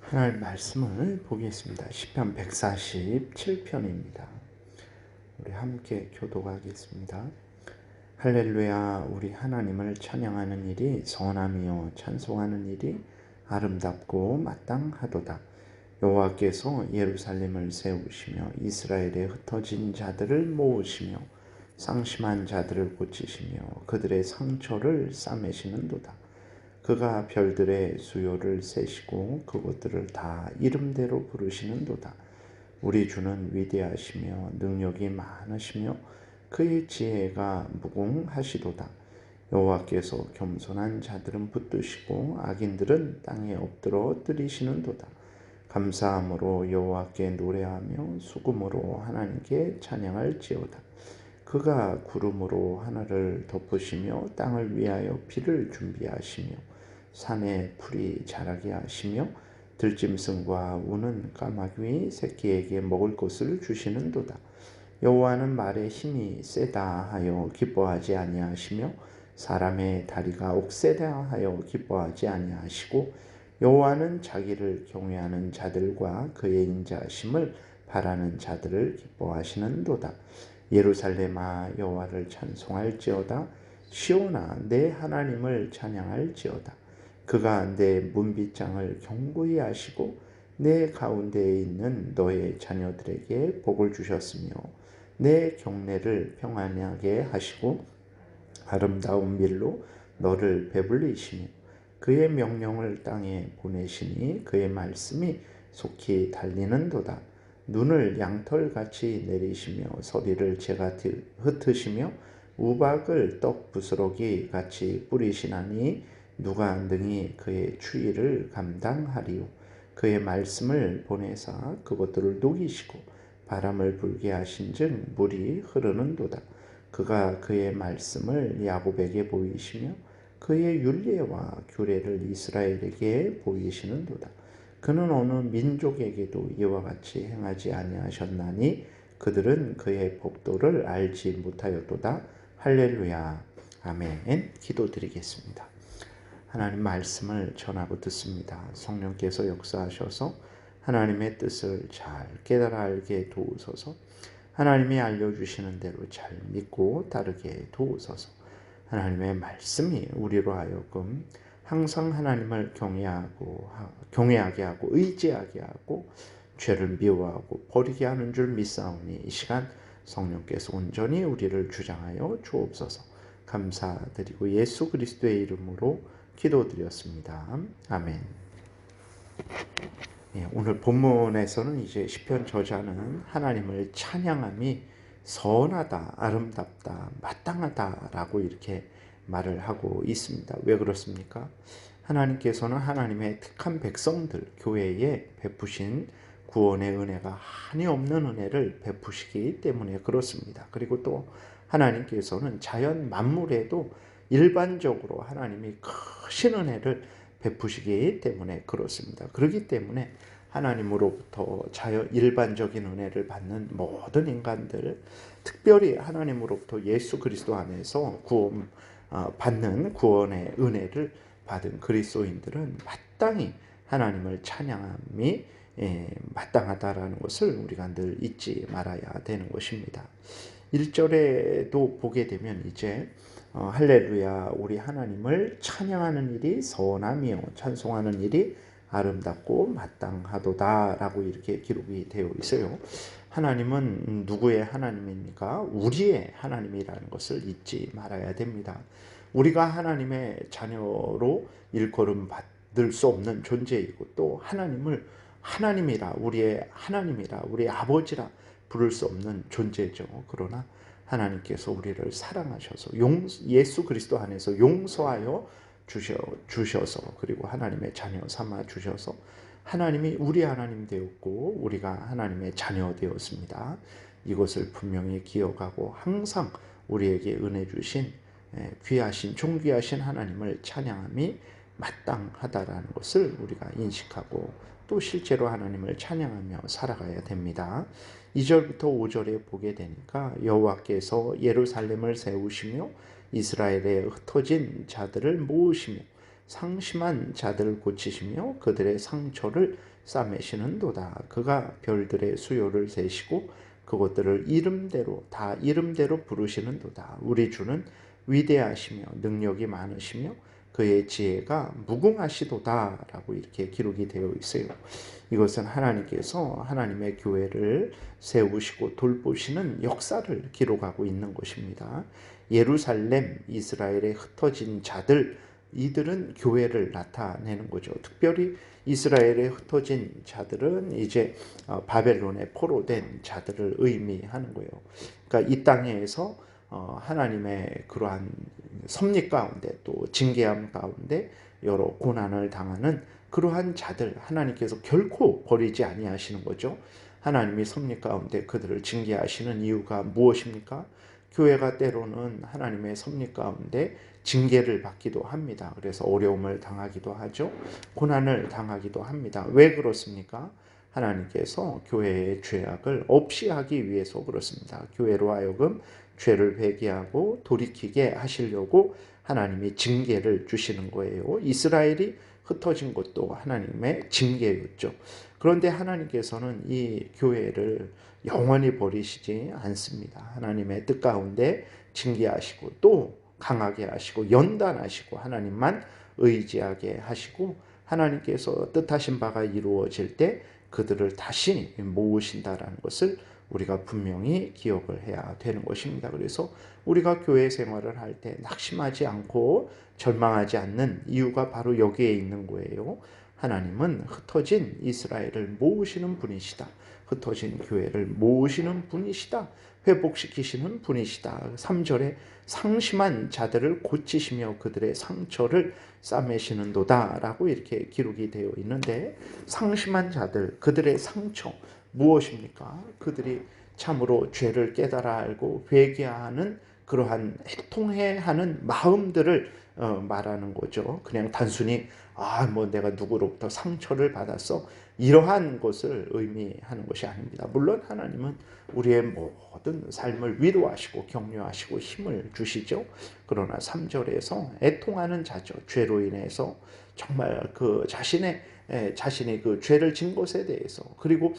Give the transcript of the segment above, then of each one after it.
하나님 말씀을 보겠습니다. 시편 147편입니다. 우리 함께 교독하겠습니다. 할렐루야. 우리 하나님을 찬양하는 일이 선함이요 찬송하는 일이 아름답고 마땅하도다. 여호와께서 예루살렘을 세우시며 이스라엘에 흩어진 자들을 모으시며 상심한 자들을 고치시며 그들의 상처를 싸매시는도다. 그가 별들의 수요를 세시고 그것들을 다 이름대로 부르시는도다. 우리 주는 위대하시며 능력이 많으시며 그의 지혜가 무궁하시도다. 여호와께서 겸손한 자들은 붙드시고 악인들은 땅에 엎드러 뜨리시는도다. 감사함으로 여호와께 노래하며 수금으로 하나님께 찬양할지어다. 그가 구름으로 하늘을 덮으시며 땅을 위하여 비를 준비하시며 산에 풀이 자라게 하시며 들짐승과 우는 까마귀 새끼에게 먹을 것을 주시는도다. 여호와는 말에 힘이 세다 하여 기뻐하지 아니하시며 사람의 다리가 옥세다 하여 기뻐하지 아니하시고 여호와는 자기를 경외하는 자들과 그의 인자하심을 바라는 자들을 기뻐하시는도다. 예루살렘아 여호와를 찬송할지어다. 시온아 내 하나님을 찬양할지어다. 그가 내 문빗장을 견고히 하시고 내 가운데에 있는 너의 자녀들에게 복을 주셨으며 내 경내를 평안하게 하시고 아름다운 밀로 너를 배불리시며 그의 명령을 땅에 보내시니 그의 말씀이 속히 달리는도다. 눈을 양털같이 내리시며 서리를 재가 흩으시며 우박을 떡 부스러기 같이 뿌리시나니 누가 능히 그의 추위를 감당하리요. 그의 말씀을 보내사 그것들을 녹이시고 바람을 불게 하신즉 물이 흐르는도다. 그가 그의 말씀을 야곱에게 보이시며 그의 율례와 규례를 이스라엘에게 보이시는도다. 그는 어느 민족에게도 이와 같이 행하지 아니하셨나니 그들은 그의 법도를 알지 못하였도다. 할렐루야. 아멘. 기도드리겠습니다. 하나님 말씀을 전하고 듣습니다. 성령께서 역사하셔서 하나님의 뜻을 잘 깨달아 알게 도우소서. 하나님이 알려주시는 대로 잘 믿고 따르게 도우소서. 하나님의 말씀이 우리로 하여금 항상 하나님을 경외하게 하고 의지하게 하고 죄를 미워하고 버리게 하는 줄 믿사오니 이 시간 성령께서 온전히 우리를 주장하여 주옵소서. 감사드리고 예수 그리스도의 이름으로 기도드렸습니다. 아멘. 오늘 본문에서는 이제 시편 저자는 하나님을 찬양함이 선하다, 아름답다, 마땅하다라고 이렇게 말을 하고 있습니다. 왜 그렇습니까? 하나님께서는 하나님의 택한 백성들, 교회에 베푸신 구원의 은혜가 한이 없는 은혜를 베푸시기 때문에 그렇습니다. 그리고 또 하나님께서는 자연 만물에도 일반적으로 하나님이 크신 은혜를 베푸시기 때문에 그렇습니다. 그렇기 때문에 하나님으로부터 일반적인 은혜를 받는 모든 인간들, 특별히 하나님으로부터 예수 그리스도 안에서 받는 구원의 은혜를 받은 그리스도인들은 마땅히 하나님을 찬양함이 마땅하다라는 것을 우리가 늘 잊지 말아야 되는 것입니다. 1절에도 보게 되면 이제 할렐루야 우리 하나님을 찬양하는 일이 선하며 찬송하는 일이 아름답고 마땅하도다라고 이렇게 기록이 되어 있어요. 하나님은 누구의 하나님입니까? 우리의 하나님이라는 것을 잊지 말아야 됩니다. 우리가 하나님의 자녀로 일컬음 받을 수 없는 존재이고 또 하나님을 하나님이라 우리의 하나님이라 우리 아버지라 부를 수 없는 존재죠. 그러나 하나님께서 우리를 사랑하셔서 예수 그리스도 안에서 용서하여 주셔서 그리고 하나님의 자녀 삼아 주셔서 하나님이 우리 하나님 되었고 우리가 하나님의 자녀 되었습니다. 이것을 분명히 기억하고 항상 우리에게 은혜 주신 귀하신 존귀하신 하나님을 찬양함이 마땅하다라는 것을 우리가 인식하고 또 실제로 하나님을 찬양하며 살아가야 됩니다. 2절부터 5절에 보게 되니까 여호와께서 예루살렘을 세우시며 이스라엘에 흩어진 자들을 모으시며 상심한 자들을 고치시며 그들의 상처를 싸매시는도다. 그가 별들의 수요를 세시고 그것들을 이름대로 부르시는도다. 우리 주는 위대하시며 능력이 많으시며 그의 지혜가 무궁하시도다 라고 이렇게 기록이 되어 있어요. 이것은 하나님께서 하나님의 교회를 세우시고 돌보시는 역사를 기록하고 있는 것입니다. 예루살렘, 이스라엘에 흩어진 자들, 이들은 교회를 나타내는 거죠. 특별히 이스라엘에 흩어진 자들은 이제 바벨론에 포로된 자들을 의미하는 거예요. 그러니까 이 땅에서 하나님의 그러한 섭리 가운데 또 징계함 가운데 여러 고난을 당하는 그러한 자들 하나님께서 결코 버리지 아니하시는 거죠. 하나님이 섭리 가운데 그들을 징계하시는 이유가 무엇입니까? 교회가 때로는 하나님의 섭리 가운데 징계를 받기도 합니다. 그래서 어려움을 당하기도 하죠. 고난을 당하기도 합니다. 왜 그렇습니까? 하나님께서 교회의 죄악을 없이 하기 위해서 그렇습니다. 교회로 하여금 죄를 회개하고 돌이키게 하시려고 하나님이 징계를 주시는 거예요. 이스라엘이 흩어진 것도 하나님의 징계였죠. 그런데 하나님께서는 이 교회를 영원히 버리시지 않습니다. 하나님의 뜻 가운데 징계하시고 또 강하게 하시고 연단하시고 하나님만 의지하게 하시고 하나님께서 뜻하신 바가 이루어질 때 그들을 다시 모으신다라는 것을 우리가 분명히 기억을 해야 되는 것입니다. 그래서 우리가 교회 생활을 할 때 낙심하지 않고 절망하지 않는 이유가 바로 여기에 있는 거예요. 하나님은 흩어진 이스라엘을 모으시는 분이시다. 흩어진 교회를 모으시는 분이시다. 회복시키시는 분이시다. 3절에 상심한 자들을 고치시며 그들의 상처를 싸매시는도다 라고 이렇게 기록이 되어 있는데 상심한 자들, 그들의 상처 무엇입니까? 그들이 참으로 죄를 깨달아 알고 회개하는 그러한 해통해 하는 마음들을 말하는 거죠. 그냥 단순히 뭐 내가 누구로부터 상처를 받았어 이러한 것을 의미하는 것이 아닙니다. 물론 하나님은 우리의 모든 삶을 위로하시고 격려하시고 힘을 주시죠. 그러나 3절에서 애통하는 자죠. 죄로 인해서 정말 그 자신이 그 죄를 진 것에 대해서 그리고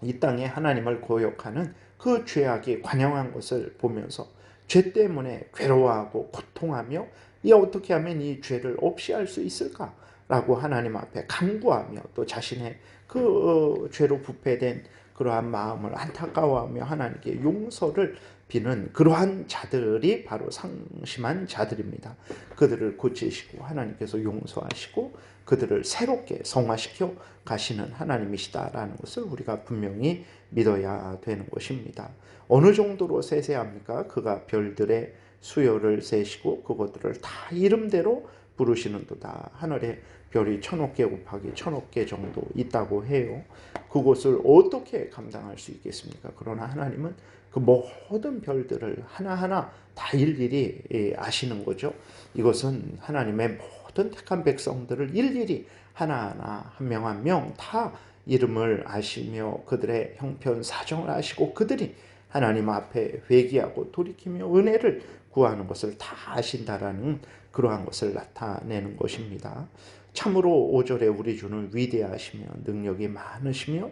이 땅에 하나님을 거역하는 그 죄악이 관영한 것을 보면서 죄 때문에 괴로워하고 고통하며 어떻게 하면 이 죄를 없이 할 수 있을까? 라고 하나님 앞에 간구하며 또 자신의 그 죄로 부패된 그러한 마음을 안타까워하며 하나님께 용서를 비는 그러한 자들이 바로 상심한 자들입니다. 그들을 고치시고 하나님께서 용서하시고 그들을 새롭게 성화시켜 가시는 하나님이시다라는 것을 우리가 분명히 믿어야 되는 것입니다. 어느 정도로 세세합니까? 그가 별들의 수요를 세시고 그것들을 다 이름대로 부르시는도다. 하늘에 별이 1000억 개 곱하기 1000억 개 정도 있다고 해요. 그것을 어떻게 감당할 수 있겠습니까? 그러나 하나님은 그 모든 별들을 하나하나 다 일일이 아시는 거죠. 이것은 하나님의 모든 택한 백성들을 일일이 하나하나 한 명 한 명 다 이름을 아시며 그들의 형편 사정을 아시고 그들이 하나님 앞에 회개하고 돌이키며 은혜를 구하는 것을 다 아신다라는 그러한 것을 나타내는 것입니다. 참으로 5절에 우리 주는 위대하시며 능력이 많으시며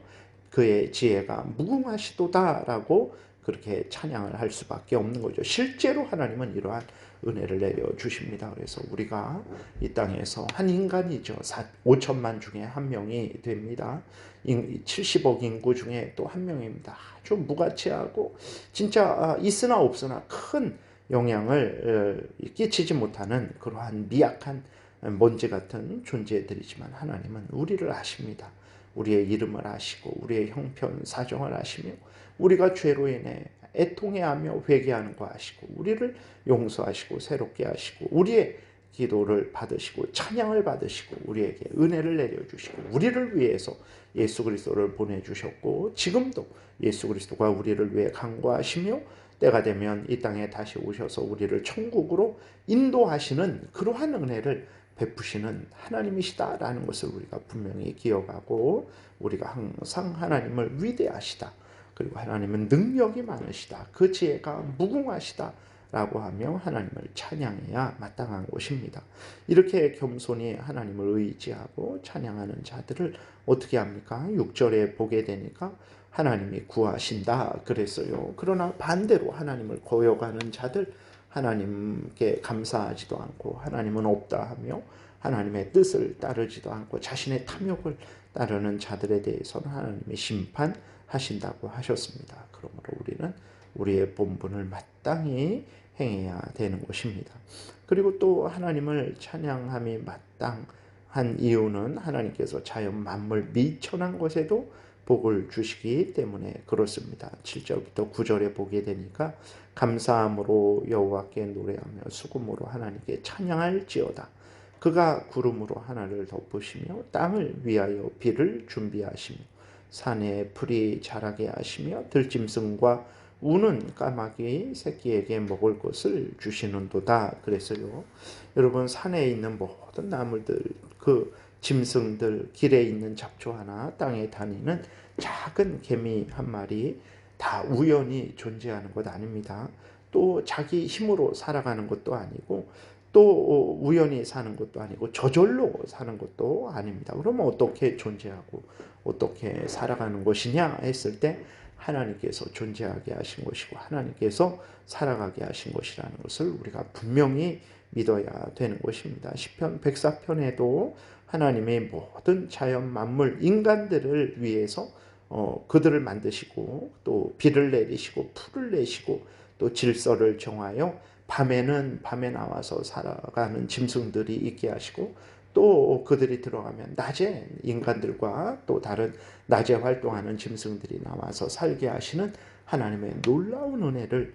그의 지혜가 무궁하시도다라고 그렇게 찬양을 할 수밖에 없는 거죠. 실제로 하나님은 이러한 은혜를 내려주십니다. 그래서 우리가 이 땅에서 한 인간이죠. 5천만 중에 한 명이 됩니다. 70억 인구 중에 또 한 명입니다. 아주 무가치하고 진짜 있으나 없으나 큰 영향을 끼치지 못하는 그러한 미약한 먼지 같은 존재들이지만 하나님은 우리를 아십니다. 우리의 이름을 아시고 우리의 형편 사정을 아시며 우리가 죄로 인해 애통해하며 회개하는 거 아시고 우리를 용서하시고 새롭게 하시고 우리의 기도를 받으시고 찬양을 받으시고 우리에게 은혜를 내려주시고 우리를 위해서 예수 그리스도를 보내주셨고 지금도 예수 그리스도가 우리를 위해 간구하시며 때가 되면 이 땅에 다시 오셔서 우리를 천국으로 인도하시는 그러한 은혜를 베푸시는 하나님이시다라는 것을 우리가 분명히 기억하고 우리가 항상 하나님을 위대하시다. 그리고 하나님은 능력이 많으시다. 그 지혜가 무궁하시다. 라고 하며 하나님을 찬양해야 마땅한 것입니다. 이렇게 겸손히 하나님을 의지하고 찬양하는 자들을 어떻게 합니까? 6절에 보게 되니까 하나님이 구하신다 그랬어요. 그러나 반대로 하나님을 거역하는 자들, 하나님께 감사하지도 않고 하나님은 없다 하며 하나님의 뜻을 따르지도 않고 자신의 탐욕을 따르는 자들에 대해서는 하나님이 심판하신다고 하셨습니다. 그러므로 우리는 우리의 본분을 마땅히 행해야 되는 것입니다. 그리고 또 하나님을 찬양함이 마땅한 이유는 하나님께서 자연 만물 미천한 것에도 복을 주시기 때문에 그렇습니다. 7절부터 9절에 보게 되니까 감사함으로 여호와께 노래하며 수금으로 하나님께 찬양할지어다. 그가 구름으로 하늘을 덮으시며 땅을 위하여 비를 준비하시며 산에 풀이 자라게 하시며 들짐승과 우는 까마귀 새끼에게 먹을 것을 주시는도다 그랬어요. 여러분, 산에 있는 모든 나물들, 그 짐승들, 길에 있는 잡초 하나, 땅에 다니는 작은 개미 한 마리 다 우연히 존재하는 것 아닙니다. 또 자기 힘으로 살아가는 것도 아니고 또 우연히 사는 것도 아니고 저절로 사는 것도 아닙니다. 그러면 어떻게 존재하고 어떻게 살아가는 것이냐 했을 때 하나님께서 존재하게 하신 것이고 하나님께서 살아가게 하신 것이라는 것을 우리가 분명히 믿어야 되는 것입니다. 시편 104편에도 하나님의 모든 자연 만물 인간들을 위해서 그들을 만드시고 또 비를 내리시고 풀을 내시고 또 질서를 정하여 밤에는 밤에 나와서 살아가는 짐승들이 있게 하시고 또 그들이 들어가면 낮에 인간들과 또 다른 낮에 활동하는 짐승들이 나와서 살게 하시는 하나님의 놀라운 은혜를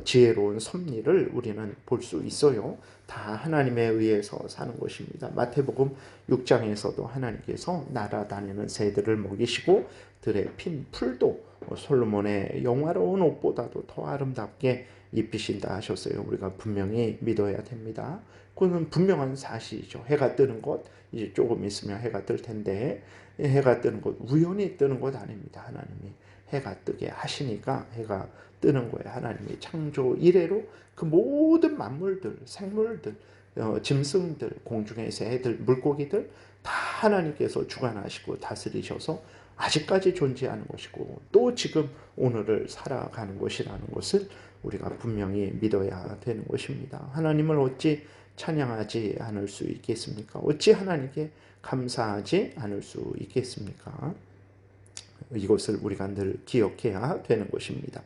지혜로운 섭리를 우리는 볼 수 있어요. 다 하나님에 의해서 사는 것입니다. 마태복음 6장에서도 하나님께서 날아다니는 새들을 먹이시고 들에 핀 풀도 솔로몬의 영화로운 옷보다도 더 아름답게 입히신다 하셨어요. 우리가 분명히 믿어야 됩니다. 그건 분명한 사실이죠. 해가 뜨는 것, 이제 조금 있으면 해가 뜰 텐데 해가 뜨는 것 우연히 뜨는 것 아닙니다. 하나님이 해가 뜨게 하시니까 해가 뜨는 거예요. 하나님이 창조 이래로 그 모든 만물들, 생물들, 짐승들, 공중의 새들, 물고기들 다 하나님께서 주관하시고 다스리셔서 아직까지 존재하는 것이고 또 지금 오늘을 살아가는 것이라는 것을 우리가 분명히 믿어야 되는 것입니다. 하나님을 어찌 찬양하지 않을 수 있겠습니까? 어찌 하나님께 감사하지 않을 수 있겠습니까? 이것을 우리가 늘 기억해야 되는 것입니다.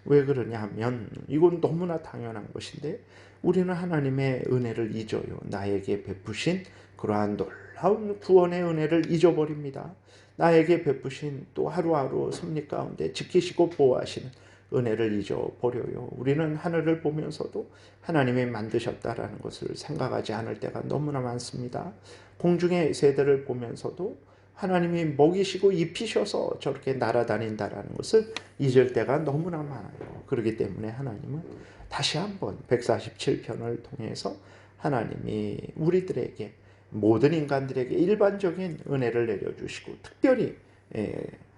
왜 그러냐 하면 이건 너무나 당연한 것인데 우리는 하나님의 은혜를 잊어요. 나에게 베푸신 그러한 놀라운 구원의 은혜를 잊어버립니다. 나에게 베푸신 또 하루하루 섭리 가운데 지키시고 보호하시는 은혜를 잊어버려요. 우리는 하늘을 보면서도 하나님이 만드셨다라는 것을 생각하지 않을 때가 너무나 많습니다. 공중의 새들을 보면서도 하나님이 먹이시고 입히셔서 저렇게 날아다닌다라는 것을 잊을 때가 너무나 많아요. 그렇기 때문에 하나님은 다시 한번 147편을 통해서 하나님이 우리들에게 모든 인간들에게 일반적인 은혜를 내려주시고 특별히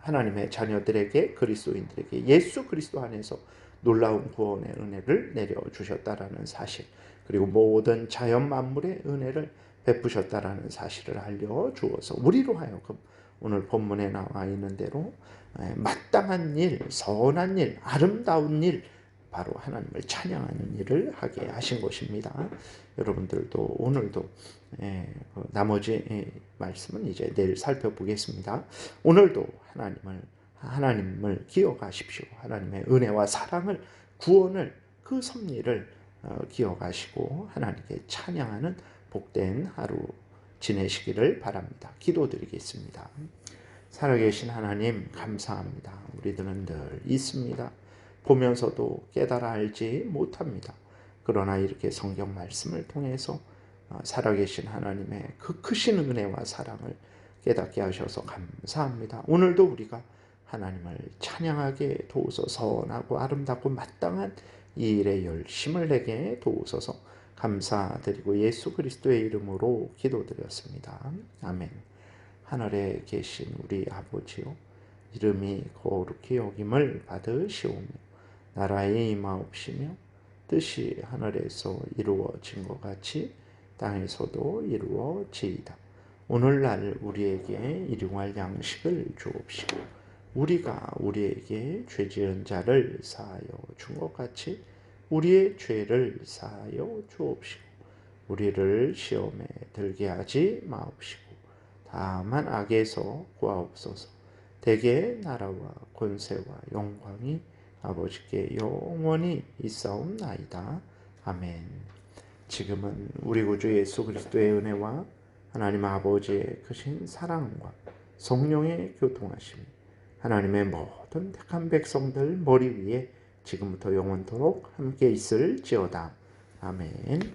하나님의 자녀들에게 그리스도인들에게 예수 그리스도 안에서 놀라운 구원의 은혜를 내려주셨다라는 사실 그리고 모든 자연 만물의 은혜를 베푸셨다라는 사실을 알려주어서 우리로 하여금 오늘 본문에 나와 있는 대로 마땅한 일, 선한 일, 아름다운 일 바로 하나님을 찬양하는 일을 하게 하신 것입니다. 여러분들도 오늘도 나머지 말씀은 이제 내일 살펴보겠습니다. 오늘도 하나님을 기억하십시오. 하나님의 은혜와 사랑을 구원을 그 섭리를 기억하시고 하나님께 찬양하는 복된 하루 지내시기를 바랍니다. 기도드리겠습니다. 살아계신 하나님 감사합니다. 우리들은 늘 있습니다. 보면서도 깨달아 알지 못합니다. 그러나 이렇게 성경 말씀을 통해서 살아계신 하나님의 그 크신 은혜와 사랑을 깨닫게 하셔서 감사합니다. 오늘도 우리가 하나님을 찬양하게 도우소서. 선하고 아름답고 마땅한 이 일에 열심을 내게 도우소서. 감사드리고 예수 그리스도의 이름으로 기도드렸습니다. 아멘. 하늘에 계신 우리 아버지요, 이름이 거룩히 여김을 받으시오며 나라에 임하옵시며 뜻이 하늘에서 이루어진 것 같이 땅에서도 이루어지이다. 오늘날 우리에게 일용할 양식을 주옵시고 우리가 우리에게 죄지은 자를 사하여 준 것 같이 우리의 죄를 사하여 주옵시고 우리를 시험에 들게 하지 마옵시고 다만 악에서 구하옵소서. 대개 나라와 권세와 영광이 아버지께 영원히 있사옵나이다. 아멘. 지금은 우리 구주 예수 그리스도의 은혜와 하나님 아버지의 크신 사랑과 성령의 교통하심이 하나님의 모든 택한 백성들 머리 위에 지금부터 영원토록 함께 있을지어다. 아멘.